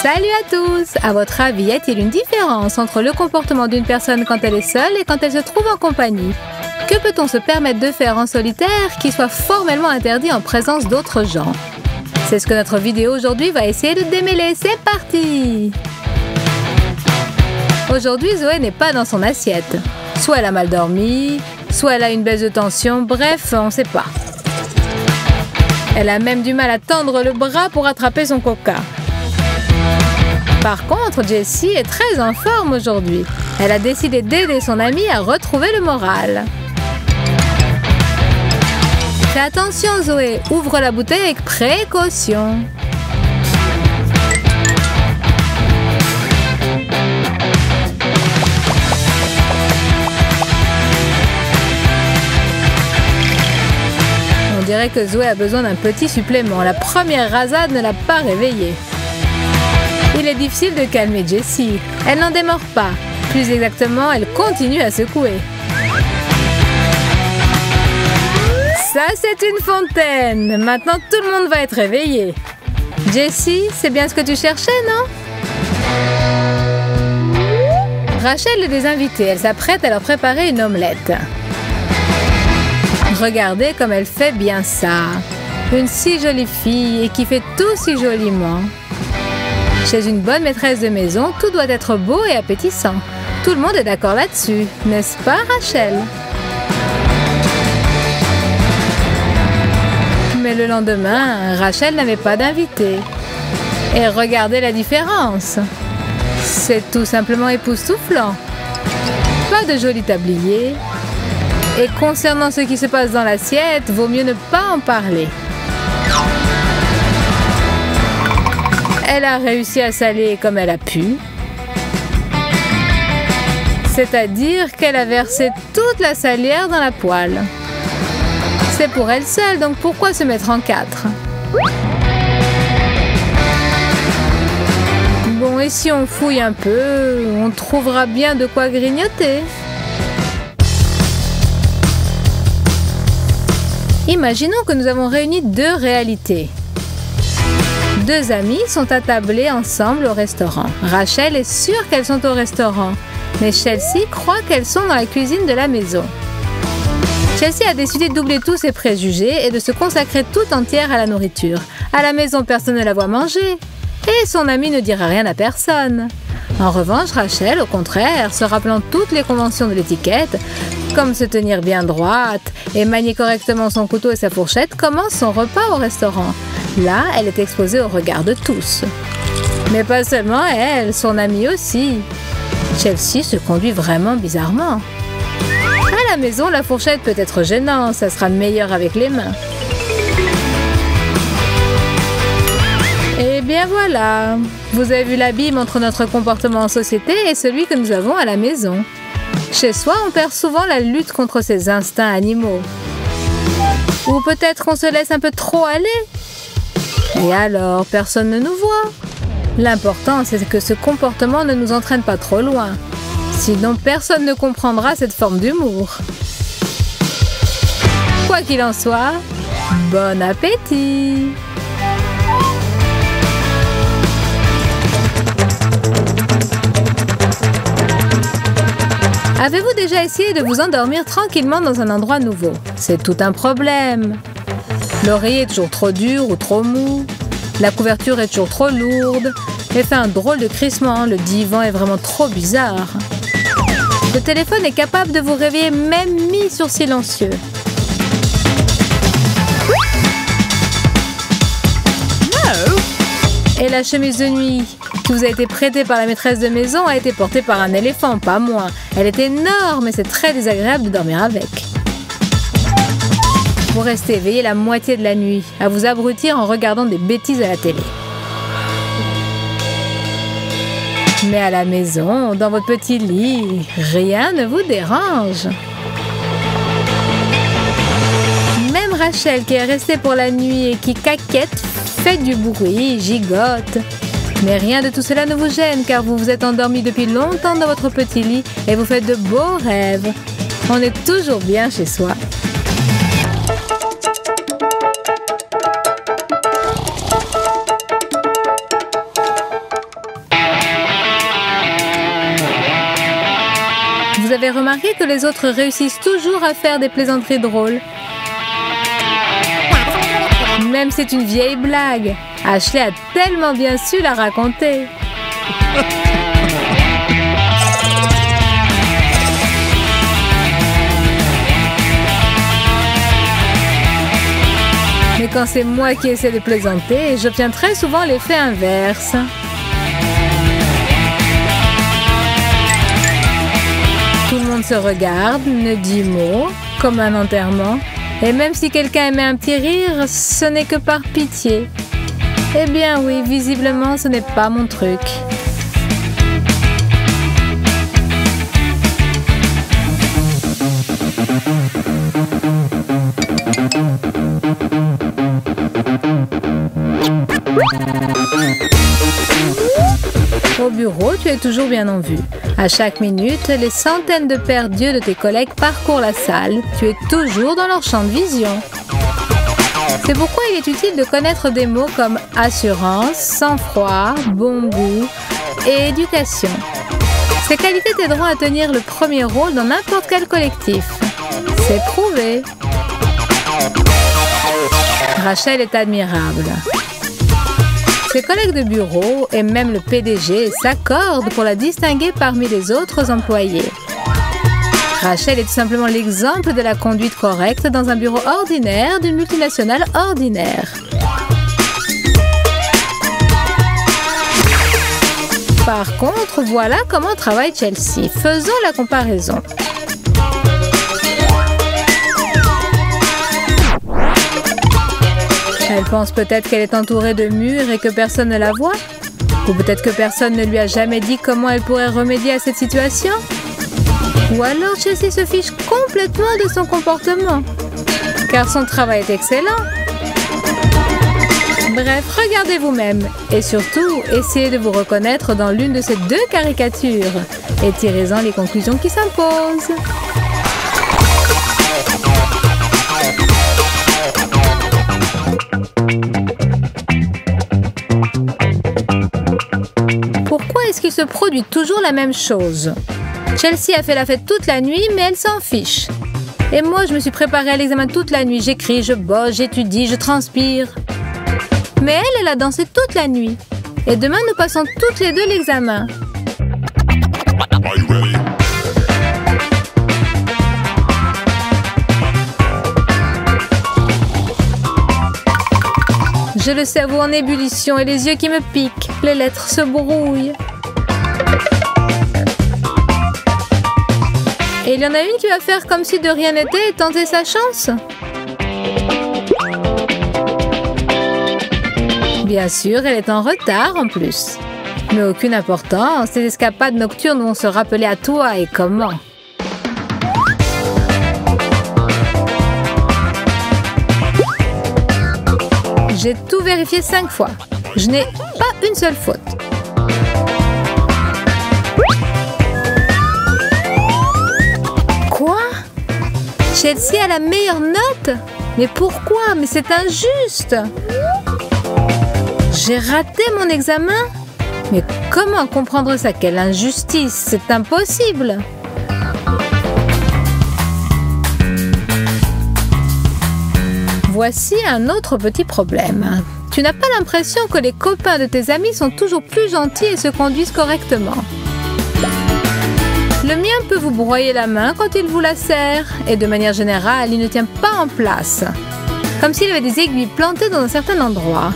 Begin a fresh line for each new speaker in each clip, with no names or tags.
Salut à tous! À votre avis, y a-t-il une différence entre le comportement d'une personne quand elle est seule et quand elle se trouve en compagnie? Que peut-on se permettre de faire en solitaire qui soit formellement interdit en présence d'autres gens? C'est ce que notre vidéo aujourd'hui va essayer de démêler. C'est parti! Aujourd'hui, Zoé n'est pas dans son assiette. Soit elle a mal dormi, soit elle a une baisse de tension, bref, on ne sait pas. Elle a même du mal à tendre le bras pour attraper son coca. Par contre, Jessie est très en forme aujourd'hui. Elle a décidé d'aider son amie à retrouver le moral. Fais attention, Zoé. Ouvre la bouteille avec précaution. On dirait que Zoé a besoin d'un petit supplément. La première rasade ne l'a pas réveillée. Il est difficile de calmer Jessie. Elle n'en démord pas. Plus exactement, elle continue à secouer. Ça, c'est une fontaine. Maintenant, tout le monde va être réveillé. Jessie, c'est bien ce que tu cherchais, non? Rachel est des invités. Elle s'apprête à leur préparer une omelette. Regardez comme elle fait bien ça. Une si jolie fille et qui fait tout si joliment. Chez une bonne maîtresse de maison, tout doit être beau et appétissant. Tout le monde est d'accord là-dessus, n'est-ce pas, Rachel? Mais le lendemain, Rachel n'avait pas d'invité. Et regardez la différence. C'est tout simplement époustouflant. Pas de joli tablier. Et concernant ce qui se passe dans l'assiette, vaut mieux ne pas en parler. Elle a réussi à saler comme elle a pu. C'est-à-dire qu'elle a versé toute la salière dans la poêle. C'est pour elle seule, donc pourquoi se mettre en quatre? Bon, et si on fouille un peu, on trouvera bien de quoi grignoter. Imaginons que nous avons réuni deux réalités. Deux amies sont attablées ensemble au restaurant. Rachel est sûre qu'elles sont au restaurant, mais Chelsea croit qu'elles sont dans la cuisine de la maison. Chelsea a décidé de doubler tous ses préjugés et de se consacrer tout entière à la nourriture. À la maison, personne ne la voit manger. Et son amie ne dira rien à personne. En revanche, Rachel, au contraire, se rappelant toutes les conventions de l'étiquette, comme se tenir bien droite et manier correctement son couteau et sa fourchette, commence son repas au restaurant. Là, elle est exposée au regard de tous. Mais pas seulement elle, son amie aussi. Chelsea se conduit vraiment bizarrement. À la maison, la fourchette peut être gênante, ça sera meilleur avec les mains. Et bien voilà, vous avez vu l'abîme entre notre comportement en société et celui que nous avons à la maison. Chez soi, on perd souvent la lutte contre ses instincts animaux. Ou peut-être qu'on se laisse un peu trop aller. Et alors, personne ne nous voit. L'important, c'est que ce comportement ne nous entraîne pas trop loin. Sinon, personne ne comprendra cette forme d'humour. Quoi qu'il en soit, bon appétit! Avez-vous déjà essayé de vous endormir tranquillement dans un endroit nouveau? C'est tout un problème. L'oreiller est toujours trop dur ou trop mou. La couverture est toujours trop lourde. Et fait un drôle de crissement. Le divan est vraiment trop bizarre. Le téléphone est capable de vous réveiller même mis sur silencieux. Et la chemise de nuit qui vous a été prêtée par la maîtresse de maison a été portée par un éléphant, pas moi. Elle est énorme et c'est très désagréable de dormir avec. Vous restez éveillé la moitié de la nuit, à vous abrutir en regardant des bêtises à la télé. Mais à la maison, dans votre petit lit, rien ne vous dérange. Même Rachel, qui est restée pour la nuit et qui caquette, fait du bruit, gigote. Mais rien de tout cela ne vous gêne, car vous vous êtes endormi depuis longtemps dans votre petit lit et vous faites de beaux rêves. On est toujours bien chez soi. avez remarqué que les autres réussissent toujours à faire des plaisanteries drôles? Même si c'est une vieille blague, Ashley a tellement bien su la raconter. Mais quand c'est moi qui essaie de plaisanter, j'obtiens très souvent l'effet inverse. Tout le monde se regarde, ne dit mot, comme un enterrement. Et même si quelqu'un émet un petit rire, ce n'est que par pitié. Eh bien oui, visiblement, ce n'est pas mon truc. Au bureau, tu es toujours bien en vue. À chaque minute, les centaines de paires d'yeux de tes collègues parcourent la salle. Tu es toujours dans leur champ de vision. C'est pourquoi il est utile de connaître des mots comme assurance, sang-froid, bon goût et éducation. Ces qualités t'aideront à tenir le premier rôle dans n'importe quel collectif. C'est prouvé. Rachel est admirable. Ses collègues de bureau et même le PDG s'accordent pour la distinguer parmi les autres employés. Rachel est tout simplement l'exemple de la conduite correcte dans un bureau ordinaire d'une multinationale ordinaire. Par contre, voilà comment travaille Chelsea. Faisons la comparaison. Elle pense peut-être qu'elle est entourée de murs et que personne ne la voit. Ou peut-être que personne ne lui a jamais dit comment elle pourrait remédier à cette situation. Ou alors Chelsea se fiche complètement de son comportement, car son travail est excellent. Bref, regardez vous-même et surtout, essayez de vous reconnaître dans l'une de ces deux caricatures et tirez-en les conclusions qui s'imposent. Pourquoi est-ce qu'il se produit toujours la même chose? Chelsea a fait la fête toute la nuit, mais elle s'en fiche. Et moi, je me suis préparée à l'examen toute la nuit. J'écris, je bosse, j'étudie, je transpire. Mais elle a dansé toute la nuit. Et demain, nous passons toutes les deux l'examen. J'ai le cerveau en ébullition et les yeux qui me piquent. Les lettres se brouillent. Et il y en a une qui va faire comme si de rien n'était et tenter sa chance. Bien sûr, elle est en retard en plus. Mais aucune importance, ces escapades nocturnes vont se rappeler à toi et comment. J'ai tout vérifié 5 fois. Je n'ai pas une seule faute. Quoi? Chelsea a la meilleure note? Mais pourquoi? Mais c'est injuste! J'ai raté mon examen? Mais comment comprendre ça? Quelle injustice! C'est impossible! Voici un autre petit problème. Tu n'as pas l'impression que les copains de tes amis sont toujours plus gentils et se conduisent correctement. Le mien peut vous broyer la main quand il vous la serre, et de manière générale, il ne tient pas en place. Comme s'il avait des aiguilles plantées dans un certain endroit.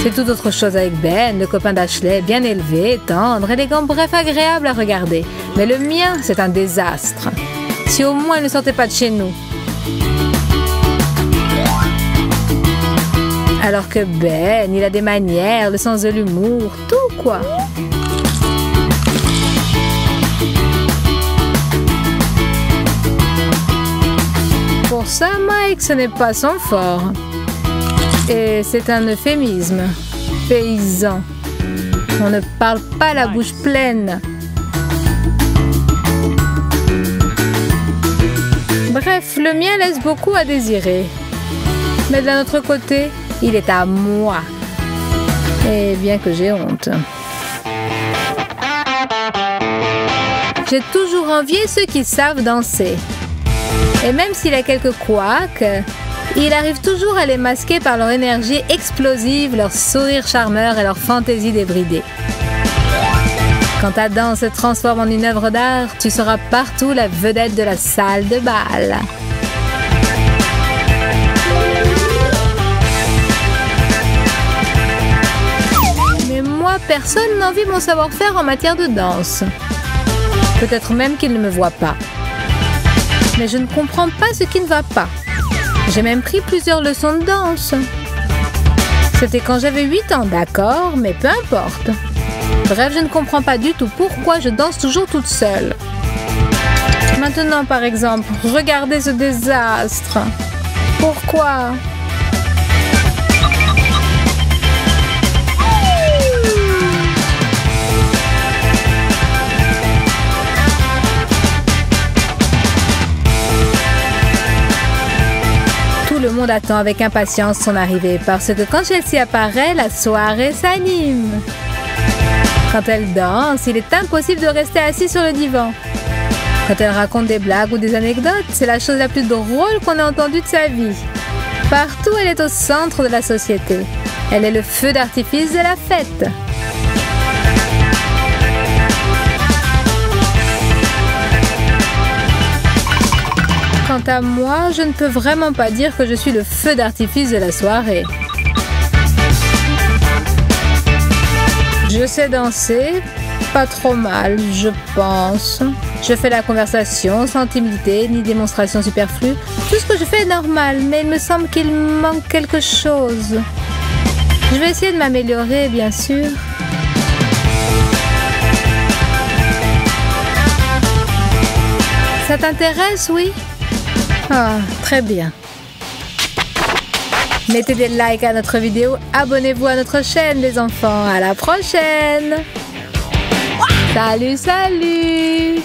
C'est tout autre chose avec Ben, le copain d'Ashley, bien élevé, tendre, élégant, bref, agréable à regarder. Mais le mien, c'est un désastre. Si au moins il ne sortait pas de chez nous. Alors que Ben, il a des manières, le sens de l'humour, tout quoi. Pour ça, Mike, ce n'est pas son fort. Et c'est un euphémisme. Paysan. On ne parle pas la bouche pleine. Bref, le mien laisse beaucoup à désirer. Mais d'un autre côté, il est à moi. Et bien que j'ai honte. J'ai toujours envier ceux qui savent danser. Et même s'il a quelques couacs, il arrive toujours à les masquer par leur énergie explosive, leur sourire charmeur et leur fantaisie débridée. Quand ta danse se transforme en une œuvre d'art, tu seras partout la vedette de la salle de bal. Mais moi, personne n'envie mon savoir-faire en matière de danse. Peut-être même qu'il ne me voit pas. Mais je ne comprends pas ce qui ne va pas. J'ai même pris plusieurs leçons de danse. C'était quand j'avais 8 ans, d'accord, mais peu importe. Bref, je ne comprends pas du tout pourquoi je danse toujours toute seule. Maintenant, par exemple, regardez ce désastre. Pourquoi ? Tout le monde attend avec impatience son arrivée parce que quand Chelsea apparaît, la soirée s'anime. Quand elle danse, il est impossible de rester assis sur le divan. Quand elle raconte des blagues ou des anecdotes, c'est la chose la plus drôle qu'on ait entendue de sa vie. Partout, elle est au centre de la société. Elle est le feu d'artifice de la fête. Quant à moi, je ne peux vraiment pas dire que je suis le feu d'artifice de la soirée. Je sais danser, pas trop mal, je pense. Je fais la conversation sans timidité ni démonstration superflue. Tout ce que je fais est normal, mais il me semble qu'il manque quelque chose. Je vais essayer de m'améliorer, bien sûr. Ça t'intéresse, oui? Ah, très bien. Mettez des likes à notre vidéo, abonnez-vous à notre chaîne les enfants. À la prochaine. Salut, salut.